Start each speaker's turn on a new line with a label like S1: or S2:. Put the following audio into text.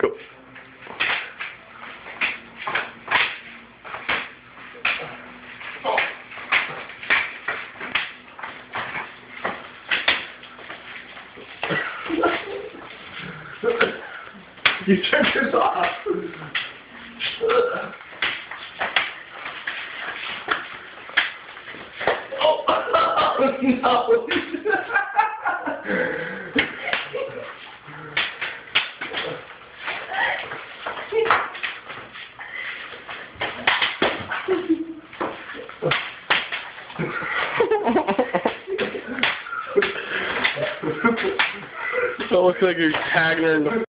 S1: Go.
S2: You turned this off. Oh, no.
S1: That looks like you're tagging her in the